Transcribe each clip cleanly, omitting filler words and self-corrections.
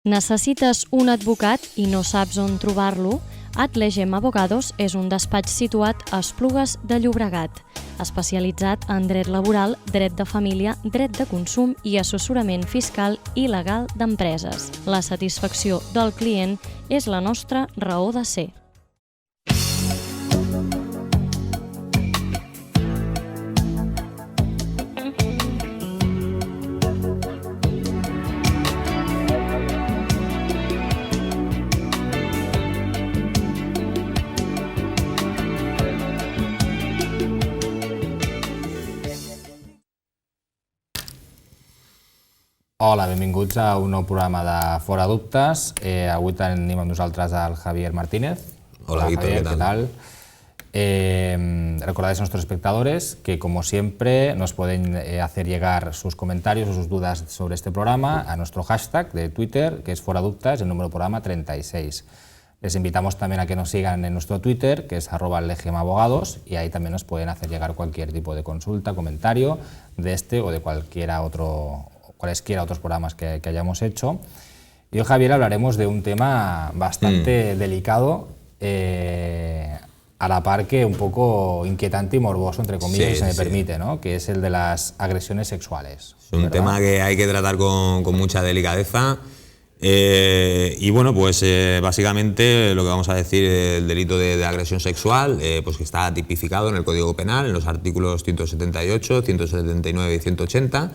Necessites un advocat i no saps on trobar-lo? Atlegem Abogados és un despatx situat a Esplugues de Llobregat, especialitzat en dret laboral, dret de família, dret de consum i assessorament fiscal i legal d'empreses. La satisfacció del client és la nostra raó de ser. Hola, benvinguts a un nou programa de Fora Dubtes. Avui tenim amb nosaltres el Javier Martínez. Hola, Javier, ¿qué tal? Recordáis a nuestros espectadores que, como siempre, nos pueden hacer llegar sus comentarios o sus dudas sobre este programa a nuestro hashtag de Twitter, que es Fora Dubtes, el número programa 36. Les invitamos también a que nos sigan en nuestro Twitter, que es @legemabogados, y ahí también nos pueden hacer llegar cualquier tipo de consulta, comentario de este o de cualesquiera otros programas que hayamos hecho. Y hoy, Javier, hablaremos de un tema bastante delicado, a la par que un poco inquietante y morboso, entre comillas, si se me permite, ¿no? Que es el de las agresiones sexuales. Es un tema que hay que tratar con mucha delicadeza. Y bueno, pues básicamente lo que vamos a decir, el delito de agresión sexual, pues que está tipificado en el Código Penal, en los artículos 178, 179 y 180.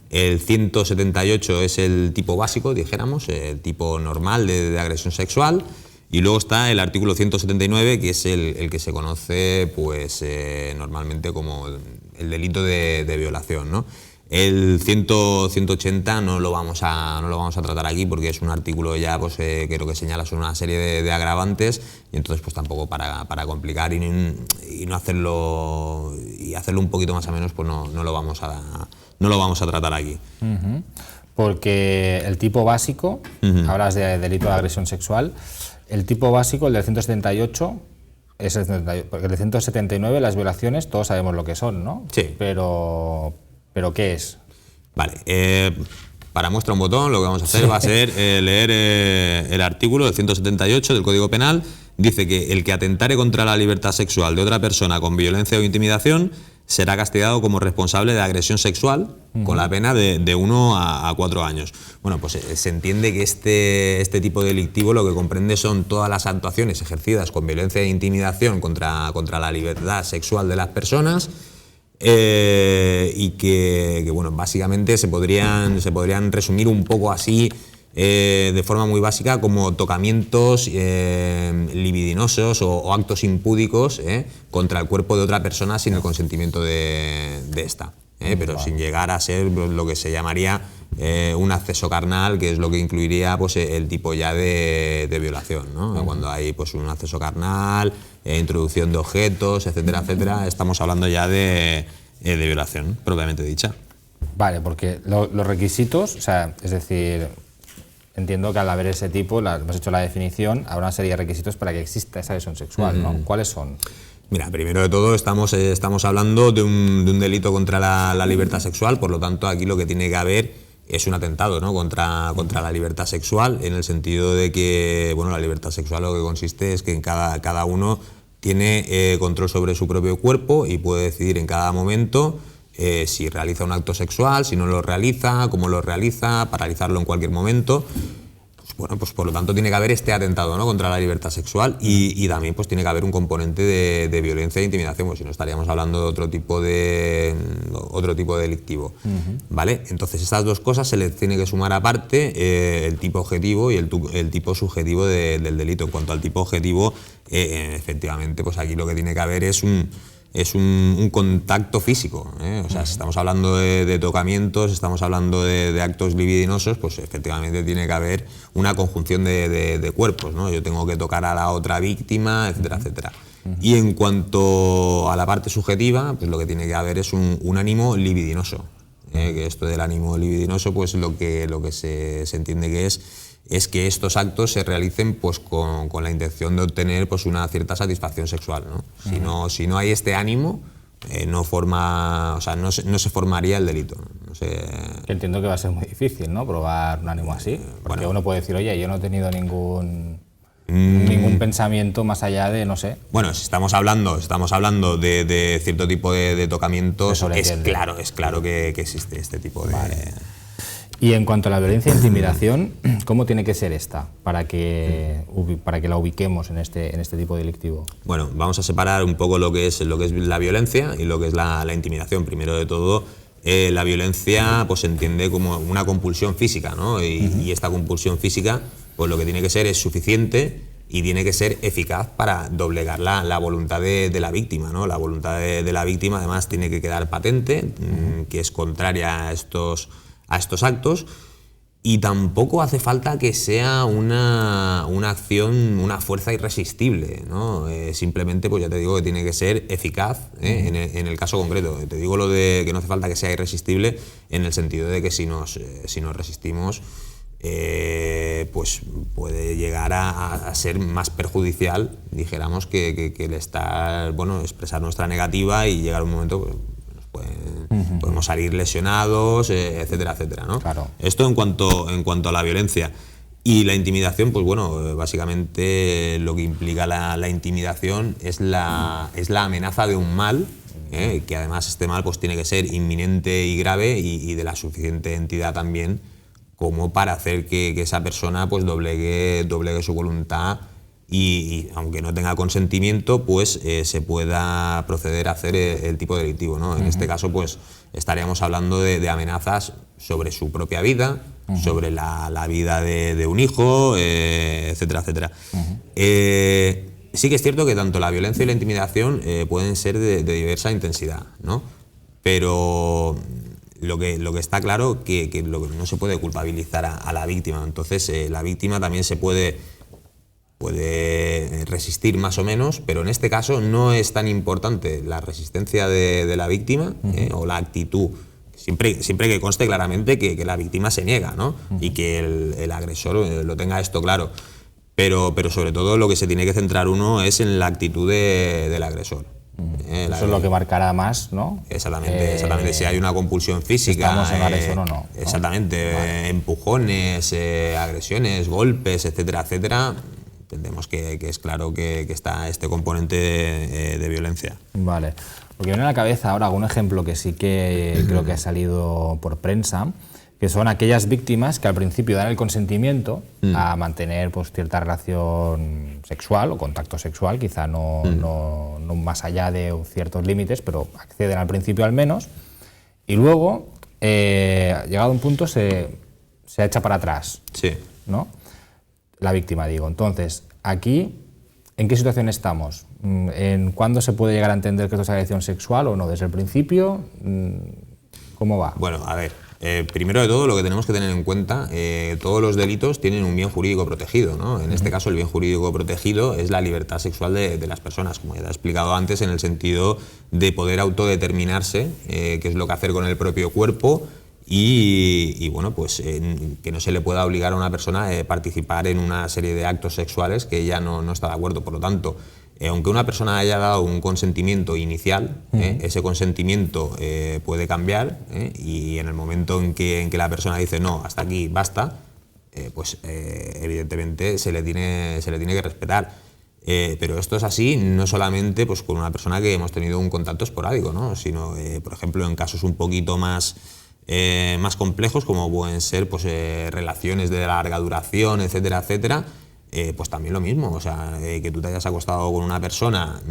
El 178 es el tipo básico, dijéramos, el tipo normal de agresión sexual. Y luego está el artículo 179, que es el que se conoce pues normalmente como el delito de violación, ¿no? El 180 no lo vamos a tratar aquí porque es un artículo ya pues, que lo que señala son una serie de agravantes, y entonces pues tampoco para complicar y no hacerlo y hacerlo un poquito más o menos, pues no lo vamos a tratar aquí. Porque el tipo básico, hablas de delito de agresión sexual, el tipo básico, el del 178, es el 178, porque el de 179, las violaciones, todos sabemos lo que son, ¿no? Sí. Pero ¿qué es? Vale, para muestra un botón lo que vamos a hacer va a ser leer el artículo del 178 del Código Penal. Dice que el que atentare contra la libertad sexual de otra persona con violencia o intimidación será castigado como responsable de agresión sexual con la pena de 1 a 4 años. Bueno, pues se entiende que este tipo delictivo lo que comprende son todas las actuaciones ejercidas con violencia e intimidación contra la libertad sexual de las personas, y que bueno, básicamente se podrían resumir un poco así, de forma muy básica, como tocamientos libidinosos o actos impúdicos contra el cuerpo de otra persona sin el consentimiento de esta, pero sin llegar a ser lo que se llamaría un acceso carnal, que es lo que incluiría pues, el tipo ya de violación, ¿no? Cuando hay pues, un acceso carnal, introducción de objetos, etcétera, etcétera, estamos hablando ya de violación propiamente dicha. Vale, porque los requisitos, o sea, es decir, entiendo que al haber ese tipo, hemos hecho la definición, habrá una serie de requisitos para que exista esa agresión sexual, ¿no? ¿Cuáles son? Mira, primero de todo estamos hablando de un delito contra la libertad sexual, por lo tanto aquí lo que tiene que haber es un atentado, ¿no? contra la libertad sexual, en el sentido de que bueno, la libertad sexual lo que consiste es que en cada uno tiene control sobre su propio cuerpo y puede decidir en cada momento si realiza un acto sexual, si no lo realiza, cómo lo realiza, paralizarlo en cualquier momento. Bueno, pues por lo tanto tiene que haber este atentado, ¿no? contra la libertad sexual, y también pues tiene que haber un componente de violencia e intimidación, pues si no estaríamos hablando de otro tipo delictivo, ¿vale? Entonces estas dos cosas se les tiene que sumar aparte el tipo objetivo y el tipo subjetivo del delito. En cuanto al tipo objetivo, efectivamente, pues aquí lo que tiene que haber es un contacto físico, o sea, si estamos hablando de tocamientos, estamos hablando de actos libidinosos, pues efectivamente tiene que haber una conjunción de cuerpos, ¿no? Yo tengo que tocar a la otra víctima, etcétera, etcétera. Y en cuanto a la parte subjetiva, pues lo que tiene que haber es un ánimo libidinoso, que esto del ánimo libidinoso, pues lo que se entiende que es que estos actos se realicen pues, con la intención de obtener pues, una cierta satisfacción sexual, ¿no? Si no hay este ánimo, no se formaría el delito, ¿no? sé. Que entiendo que va a ser muy difícil, ¿no? Probar un ánimo así. Porque uno puede decir, oye, yo no he tenido ningún pensamiento más allá de, no sé. Bueno, si estamos hablando de cierto tipo de tocamientos, es claro que existe este tipo de... Vale. Y en cuanto a la violencia e intimidación, ¿cómo tiene que ser esta para que la ubiquemos en este tipo delictivo? Bueno, vamos a separar un poco lo que es la violencia y lo que es la intimidación. Primero de todo, la violencia pues se entiende como una compulsión física, ¿no? Y esta compulsión física, pues lo que tiene que ser es suficiente y tiene que ser eficaz para doblegar la voluntad de la víctima, ¿no? La voluntad de la víctima además tiene que quedar patente, que es contraria a estos actos, y tampoco hace falta que sea una acción, una fuerza irresistible, ¿no? Simplemente, pues ya te digo que tiene que ser eficaz, en el caso concreto. Te digo lo de que no hace falta que sea irresistible en el sentido de que si nos resistimos, pues puede llegar a ser más perjudicial, dijéramos, que el estar, expresar nuestra negativa y llegar a un momento pues, podemos salir lesionados, etcétera, etcétera, ¿no? Claro. Esto en cuanto a la violencia. Y la intimidación, pues bueno, básicamente lo que implica la intimidación es la amenaza de un mal, que además este mal pues tiene que ser inminente y grave y de la suficiente entidad también como para hacer que esa persona pues doblegue su voluntad y aunque no tenga consentimiento, pues se pueda proceder a hacer el tipo delictivo, ¿no? En este caso, pues estaríamos hablando de amenazas sobre su propia vida, sobre la vida de un hijo, etcétera, etcétera. Sí que es cierto que tanto la violencia y la intimidación pueden ser de diversa intensidad, ¿no? Pero lo que está claro que lo que no se puede culpabilizar a la víctima. Entonces, la víctima también se puede resistir más o menos, pero en este caso no es tan importante la resistencia de la víctima o la actitud, siempre que conste claramente que la víctima se niega, ¿no? Y que el agresor lo tenga esto claro, pero sobre todo lo que se tiene que centrar uno es en la actitud del agresor. Eso es lo que marcará más, ¿no? Exactamente. Si hay una compulsión física, estamos en agresión o no. Exactamente, vale. Empujones, agresiones, golpes, etcétera, etcétera. Entendemos que es claro que está este componente de violencia. Vale. Porque viene a la cabeza ahora algún ejemplo que sí que creo que ha salido por prensa, que son aquellas víctimas que al principio dan el consentimiento a mantener pues, cierta relación sexual o contacto sexual, quizá no más allá de ciertos límites, pero acceden al principio al menos, y luego, llegado a un punto, se echa para atrás. Sí. ¿No? La víctima, digo. Entonces, aquí, ¿en qué situación estamos? ¿En cuándo se puede llegar a entender que esto es agresión sexual o no? ¿Desde el principio? ¿Cómo va? Bueno, a ver, primero de todo lo que tenemos que tener en cuenta, todos los delitos tienen un bien jurídico protegido, ¿no? En este caso el bien jurídico protegido es la libertad sexual de las personas, como ya te he explicado antes, en el sentido de poder autodeterminarse, qué es lo que hacer con el propio cuerpo, y bueno, pues que no se le pueda obligar a una persona a participar en una serie de actos sexuales que ella no está de acuerdo. Por lo tanto, aunque una persona haya dado un consentimiento inicial, ese consentimiento puede cambiar, y en el momento en que la persona dice no, hasta aquí, basta, pues evidentemente se le tiene que respetar. Pero esto es así no solamente pues, con una persona que hemos tenido un contacto esporádico, ¿no? Sino, por ejemplo, en casos un poquito más complejos, como pueden ser pues, relaciones de larga duración, etcétera, etcétera, pues también lo mismo. O sea, que tú te hayas acostado con una persona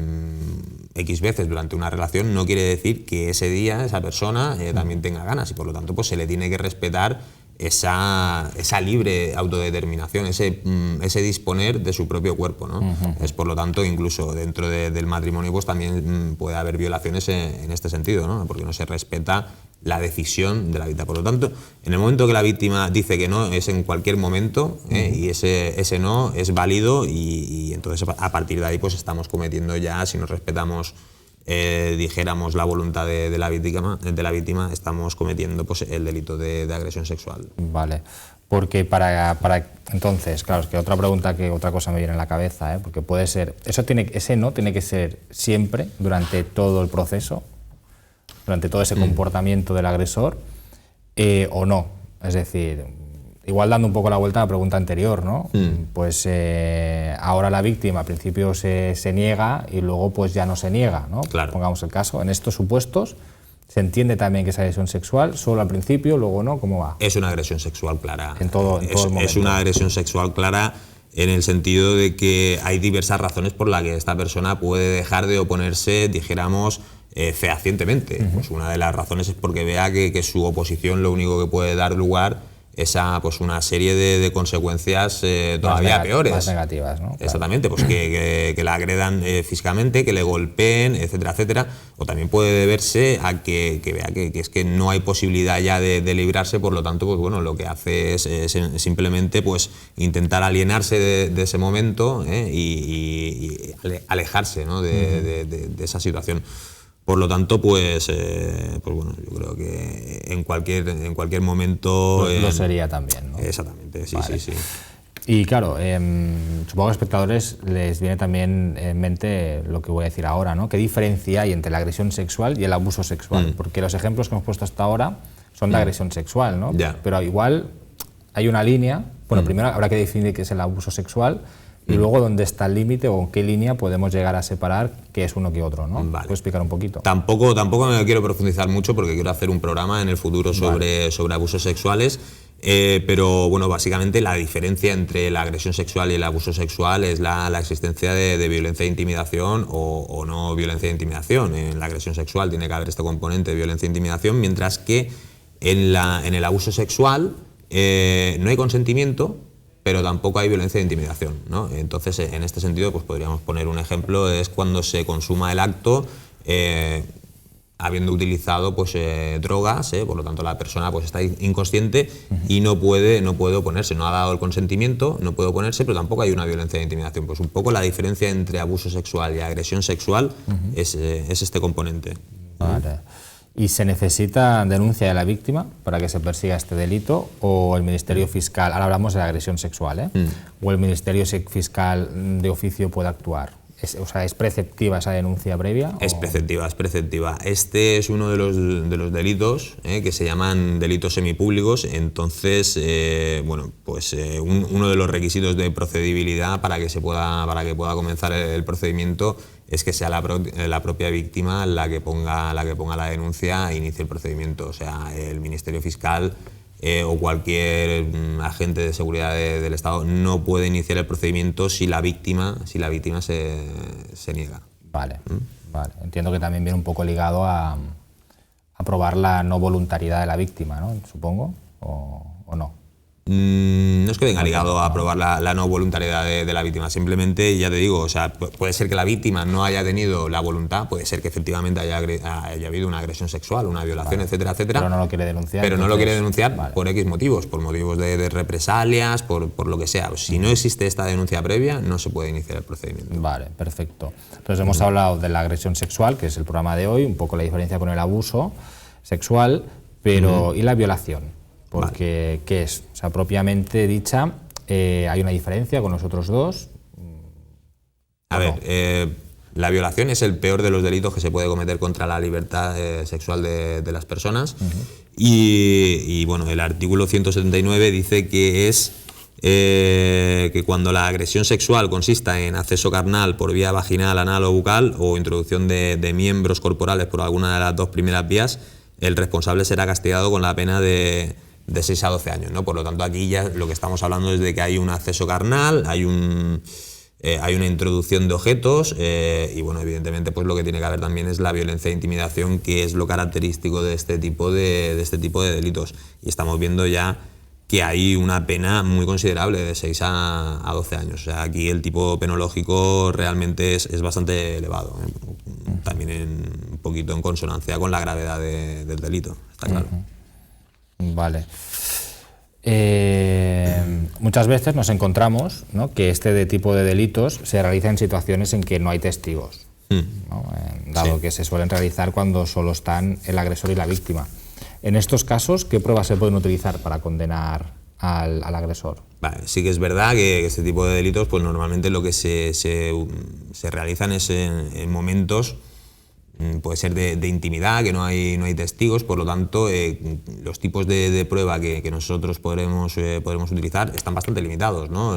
X veces durante una relación no quiere decir que ese día esa persona también tenga ganas, y por lo tanto pues, se le tiene que respetar esa libre autodeterminación, ese disponer de su propio cuerpo, ¿no? Es por lo tanto, incluso dentro del matrimonio pues también puede haber violaciones en este sentido, ¿no? Porque no se respeta la decisión de la víctima. Por lo tanto, en el momento que la víctima dice que no, es en cualquier momento, y ese no es válido, y entonces a partir de ahí pues estamos cometiendo ya, si no respetamos dijéramos la voluntad de la víctima, estamos cometiendo pues, el delito de agresión sexual. Vale, porque para entonces, claro, es que otra cosa me viene en la cabeza, porque puede ser, ese no tiene que ser siempre, durante todo el proceso, durante todo ese comportamiento del agresor, o no. Es decir, igual dando un poco la vuelta a la pregunta anterior, ¿no? Pues ahora la víctima al principio se niega y luego pues ya no se niega, ¿no? Claro. Pongamos el caso. En estos supuestos se entiende también que es agresión sexual, solo al principio, luego no, ¿cómo va? Es una agresión sexual clara. En todo el momento. Es una agresión sexual clara en el sentido de que hay diversas razones por las que esta persona puede dejar de oponerse, dijéramos, fehacientemente. Pues una de las razones es porque vea que su oposición lo único que puede dar lugar es a pues una serie de consecuencias todavía peores. Más negativas, ¿no? Exactamente, pues que la agredan físicamente, que le golpeen, etcétera, etcétera. O también puede deberse a que vea que es que no hay posibilidad ya de librarse, por lo tanto, pues bueno, lo que hace es simplemente pues intentar alienarse de ese momento y alejarse, ¿no? de esa situación. Por lo tanto, pues bueno, yo creo que en cualquier momento... Lo sería también, ¿no? Exactamente, sí, Vale. sí. Y claro, supongo que a los espectadores les viene también en mente lo que voy a decir ahora, ¿no? ¿Qué diferencia hay entre la agresión sexual y el abuso sexual? Porque los ejemplos que hemos puesto hasta ahora son de agresión sexual, ¿no? Ya. Pero igual hay una línea. Bueno, primero habrá que definir qué es el abuso sexual y luego dónde está el límite o en qué línea podemos llegar a separar qué es uno que otro, ¿no? Vale. ¿Puedes explicar un poquito? Tampoco me quiero profundizar mucho porque quiero hacer un programa en el futuro sobre abusos sexuales, pero bueno, básicamente la diferencia entre la agresión sexual y el abuso sexual es la existencia de violencia de intimidación o no violencia de intimidación. En la agresión sexual tiene que haber este componente de violencia de intimidación, mientras que en el abuso sexual no hay consentimiento, pero tampoco hay violencia de intimidación, ¿no? Entonces, en este sentido, pues podríamos poner un ejemplo, es cuando se consuma el acto habiendo utilizado pues, drogas, por lo tanto la persona pues, está inconsciente y no puede oponerse, no ha dado el consentimiento, no puede oponerse, pero tampoco hay una violencia de intimidación. Pues un poco la diferencia entre abuso sexual y agresión sexual es este componente. Vale. ¿Y se necesita denuncia de la víctima para que se persiga este delito o el Ministerio Fiscal, ahora hablamos de la agresión sexual, o el Ministerio Fiscal de oficio puede actuar? ¿Es preceptiva esa denuncia previa? Es preceptiva, es preceptiva. Este es uno de los delitos que se llaman delitos semipúblicos. Entonces, bueno, pues uno de los requisitos de procedibilidad para que pueda comenzar el procedimiento es que sea la propia víctima la que ponga la denuncia e inicie el procedimiento. O sea, el Ministerio Fiscal o cualquier agente de seguridad del Estado no puede iniciar el procedimiento si la víctima se niega. Vale, vale. Entiendo que también viene un poco ligado a probar la no voluntariedad de la víctima, ¿no? Supongo, o no. No es que venga ligado a probar la no voluntariedad de la víctima, simplemente, ya te digo, o sea, puede ser que la víctima no haya tenido la voluntad, puede ser que efectivamente haya habido una agresión sexual, una violación, etcétera, etcétera. Pero no lo quiere denunciar. Pero no lo quiere denunciar vale. por X motivos, por motivos de represalias, por lo que sea. Si no existe esta denuncia previa, no se puede iniciar el procedimiento. Vale, perfecto. Entonces hemos hablado de la agresión sexual, que es el programa de hoy, un poco la diferencia con el abuso sexual, pero ¿y la violación? Porque, ¿qué es? O sea, propiamente dicha, ¿hay una diferencia con los otros dos? A ver, la violación es el peor de los delitos que se puede cometer contra la libertad sexual de las personas. Y bueno, el artículo 179 dice que es que cuando la agresión sexual consista en acceso carnal por vía vaginal, anal o bucal o introducción de miembros corporales por alguna de las dos primeras vías, el responsable será castigado con la pena de 6 a 12 años, ¿no? Por lo tanto, aquí ya lo que estamos hablando es de que hay un acceso carnal, hay una introducción de objetos y, bueno, evidentemente, pues lo que tiene que haber también es la violencia de intimidación, que es lo característico de este tipo de delitos. Y estamos viendo ya que hay una pena muy considerable de 6 a 12 años. O sea, aquí el tipo penológico realmente es bastante elevado, también un poquito en consonancia con la gravedad del delito, está claro. Vale. Muchas veces nos encontramos, ¿no?, que este tipo de delitos se realiza en situaciones en que no hay testigos, ¿no? Dado que se suelen realizar cuando solo están el agresor y la víctima. En estos casos, ¿qué pruebas se pueden utilizar para condenar al agresor? Vale, sí que es verdad que este tipo de delitos, pues normalmente lo que se realizan es en momentos puede ser de intimidad, que no hay testigos, por lo tanto los tipos de prueba que nosotros podremos utilizar están bastante limitados, ¿no?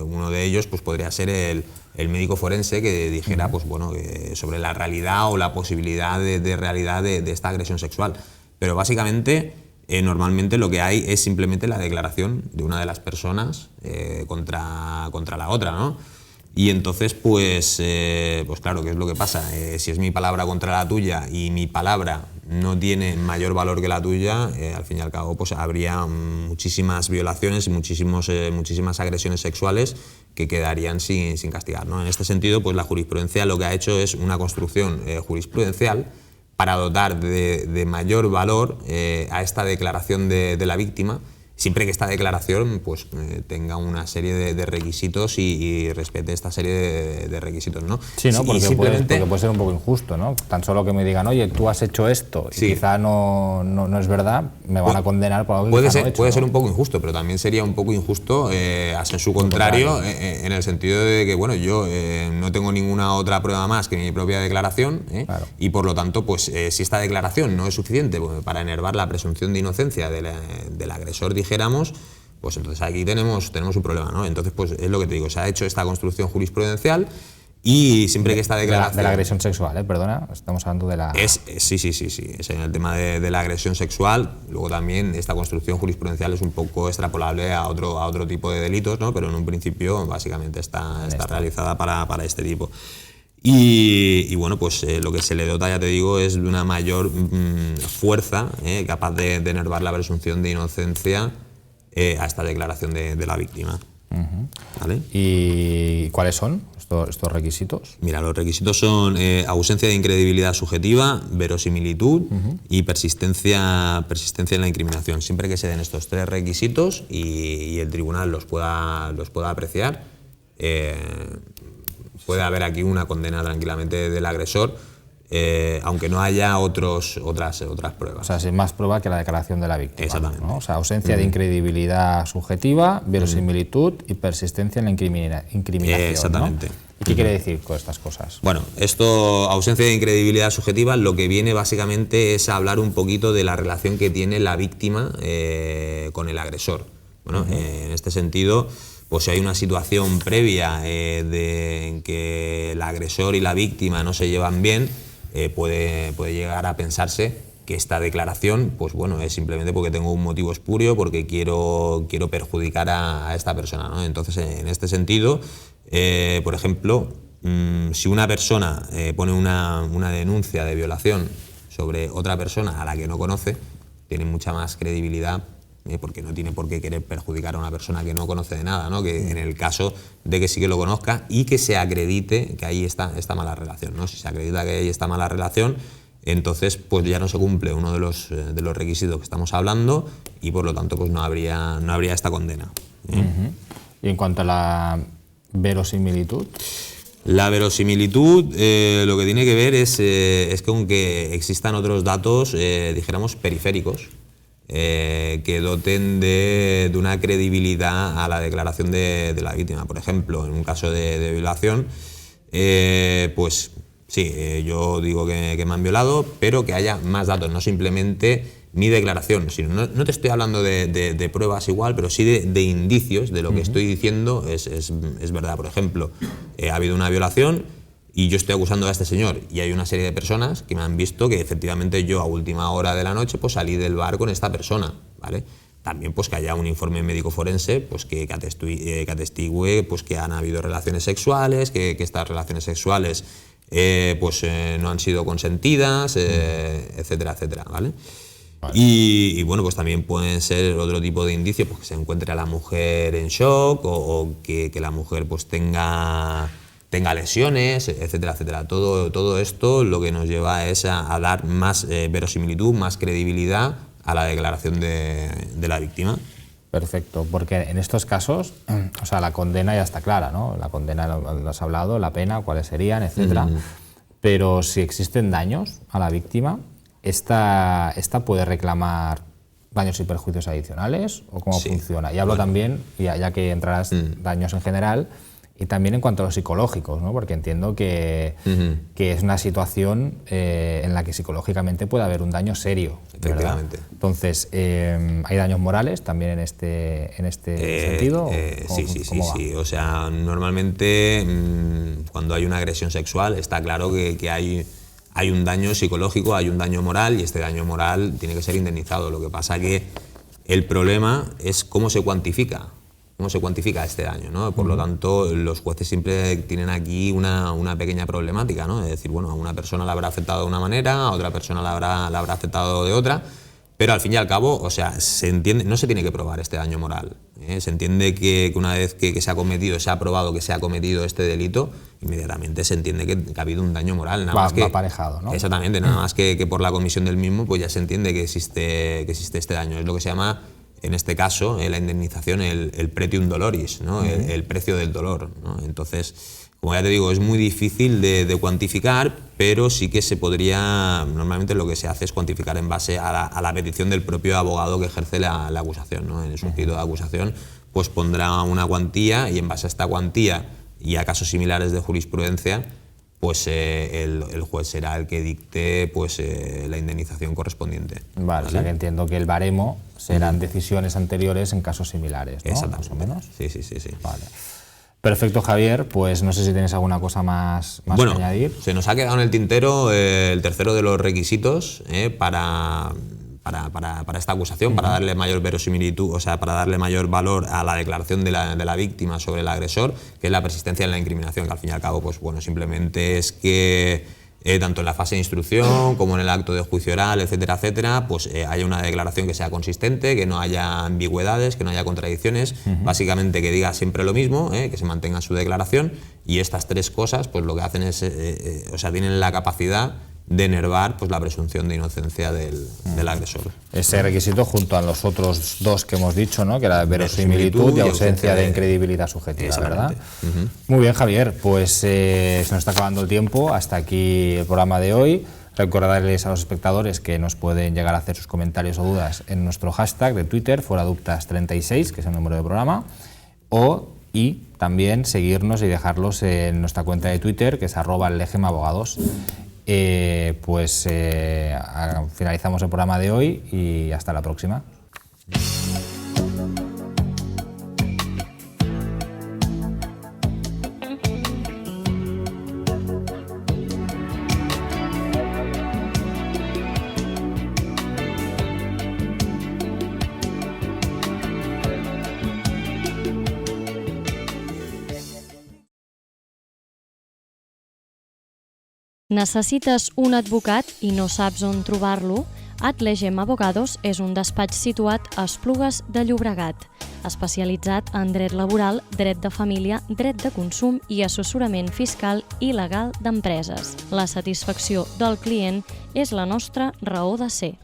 Uno de ellos pues podría ser el médico forense que dijera pues, bueno, sobre la realidad o la posibilidad de realidad de esta agresión sexual. Pero básicamente, normalmente lo que hay es simplemente la declaración de una de las personas contra la otra, ¿no? Y entonces, pues claro, ¿qué es lo que pasa? Si es mi palabra contra la tuya y mi palabra no tiene mayor valor que la tuya, al fin y al cabo pues habría muchísimas violaciones y muchísimas agresiones sexuales que quedarían sin castigar, ¿no? En este sentido, pues la jurisprudencia lo que ha hecho es una construcción jurisprudencial para dotar de mayor valor a esta declaración de la víctima, siempre que esta declaración pues, tenga una serie de requisitos y respete esta serie de requisitos, ¿no? Sí, ¿no? Porque puede ser un poco injusto, ¿no? Tan solo que me digan, oye, tú has hecho esto y quizá no es verdad, me van a condenar por algo que quizá no he hecho. Puede ser un poco injusto, pero también sería un poco injusto en su contrario, en el sentido de que, bueno, yo no tengo ninguna otra prueba más que mi propia declaración, claro. Y por lo tanto, pues si esta declaración no es suficiente para enervar la presunción de inocencia del agresor, dijéramos, pues entonces aquí tenemos un problema, ¿no? Entonces, pues es lo que te digo, se ha hecho esta construcción jurisprudencial y siempre que esta declaración... De la agresión sexual, perdona, estamos hablando de la... Sí, es en el tema de la agresión sexual. Luego también esta construcción jurisprudencial es un poco extrapolable a otro tipo de delitos, ¿no? Pero en un principio básicamente está realizada para este tipo. Y bueno, pues lo que se le dota, ya te digo, es de una mayor fuerza capaz de enervar la presunción de inocencia a esta declaración de la víctima. ¿Vale? ¿Y cuáles son estos requisitos? Mira, los requisitos son ausencia de incredibilidad subjetiva, verosimilitud y persistencia en la incriminación. Siempre que se den estos tres requisitos y el tribunal los pueda apreciar, puede haber aquí una condena tranquilamente del agresor, aunque no haya otras pruebas. O sea, sin más prueba que la declaración de la víctima. Exactamente. ¿no? O sea, ausencia de incredibilidad subjetiva, verosimilitud y persistencia en la incriminación. Exactamente. ¿no? ¿Y qué quiere decir con estas cosas? Bueno, ausencia de incredibilidad subjetiva, lo que viene básicamente es hablar un poquito de la relación que tiene la víctima con el agresor. Bueno, en este sentido, pues si hay una situación previa en que el agresor y la víctima no se llevan bien, puede llegar a pensarse que esta declaración, pues bueno, es simplemente porque tengo un motivo espurio, porque quiero perjudicar a esta persona, ¿no? Entonces, en este sentido, por ejemplo, si una persona pone una denuncia de violación sobre otra persona a la que no conoce, tiene mucha más credibilidad, porque no tiene por qué querer perjudicar a una persona que no conoce de nada, ¿no? Que en el caso de que sí que lo conozca y que se acredite que ahí está esta mala relación, ¿no? Si se acredita que hay esta mala relación, entonces pues ya no se cumple uno de los requisitos que estamos hablando y por lo tanto pues no habría esta condena. Y en cuanto a la verosimilitud... La verosimilitud lo que tiene que ver es que aunque existan otros datos, dijéramos, periféricos, que doten de una credibilidad a la declaración de la víctima. Por ejemplo, en un caso de violación, pues sí, yo digo que me han violado, pero que haya más datos, no simplemente mi declaración, sino no te estoy hablando de pruebas igual, pero sí de indicios de lo que estoy diciendo es verdad. Por ejemplo, ha habido una violación y yo estoy acusando a este señor y hay una serie de personas que me han visto que efectivamente yo a última hora de la noche pues salí del bar con esta persona, ¿vale? También pues que haya un informe médico forense pues que atestigue pues que han habido relaciones sexuales, que estas relaciones sexuales no han sido consentidas, etcétera, etcétera, ¿vale? Vale. Y bueno, pues también pueden ser otro tipo de indicios, pues que se encuentre a la mujer en shock o que la mujer pues tenga lesiones, etcétera, etcétera. Todo esto lo que nos lleva es a dar más verosimilitud, más credibilidad a la declaración de la víctima. Perfecto, porque en estos casos, o sea, la condena ya está clara, ¿no? La condena lo has hablado, la pena, cuáles serían, etcétera. Pero si existen daños a la víctima, ¿esta puede reclamar daños y perjuicios adicionales o cómo funciona? Y hablo también, ya que entrarás daños en general, Y también en cuanto a los psicológicos, ¿no? Porque entiendo que es una situación en la que psicológicamente puede haber un daño serio. Efectivamente. ¿Verdad? Entonces, ¿hay daños morales también en este sentido? Sí. O sea, normalmente cuando hay una agresión sexual está claro que hay un daño psicológico, hay un daño moral, y este daño moral tiene que ser indemnizado. Lo que pasa que el problema es cómo se cuantifica este daño, ¿no? Por lo tanto, los jueces siempre tienen aquí una pequeña problemática, ¿no? Es decir, bueno, a una persona la habrá afectado de una manera, a otra persona la habrá afectado de otra, pero al fin y al cabo, o sea, se entiende, no se tiene que probar este daño moral, ¿eh? Se entiende que una vez que se ha probado que se ha cometido este delito, inmediatamente se entiende que ha habido un daño moral. Va aparejado, ¿no? Exactamente, nada más que por la comisión del mismo, pues ya se entiende que existe este daño. Es lo que se llama, en este caso, la indemnización, el pretium doloris, ¿no? El precio del dolor, ¿no? Entonces, como ya te digo, es muy difícil de cuantificar, pero sí que se podría, normalmente lo que se hace es cuantificar en base a la petición del propio abogado que ejerce la acusación, ¿no? En el suscrito de acusación, pues pondrá una cuantía, y en base a esta cuantía y a casos similares de jurisprudencia, pues el juez será el que dicte pues la indemnización correspondiente. Vale, o sea que entiendo que el baremo serán decisiones anteriores en casos similares, ¿no? Exactamente. Más o menos. Sí. Vale. Perfecto, Javier, pues no sé si tienes alguna cosa más que añadir. Se nos ha quedado en el tintero el tercero de los requisitos para esta acusación, para darle mayor verosimilitud, o sea, para darle mayor valor a la declaración de la víctima sobre el agresor, que es la persistencia en la incriminación, que al fin y al cabo, pues bueno, simplemente es que tanto en la fase de instrucción como en el acto de juicio oral, etcétera, etcétera, pues haya una declaración que sea consistente, que no haya ambigüedades, que no haya contradicciones, básicamente que diga siempre lo mismo, que se mantenga su declaración, y estas tres cosas, pues lo que hacen es, o sea, tienen la capacidad de enervar pues la presunción de inocencia del agresor. Ese requisito junto a los otros dos que hemos dicho, ¿no? Que era verosimilitud y ausencia de incredibilidad subjetiva, ¿verdad? Muy bien, Javier, pues se nos está acabando el tiempo. Hasta aquí el programa de hoy. Recordarles a los espectadores que nos pueden llegar a hacer sus comentarios o dudas en nuestro hashtag de Twitter, foraduptas36, que es el número de programa, y también seguirnos y dejarlos en nuestra cuenta de Twitter, que es @legemabogados. Finalizamos el programa de hoy y hasta la próxima. Necessites un advocat i no saps on trobar-lo? Legem Abogados és un despatx situat a Esplugues de Llobregat, especialitzat en dret laboral, dret de família, dret de consum i assessorament fiscal i legal d'empreses. La satisfacció del client és la nostra raó de ser.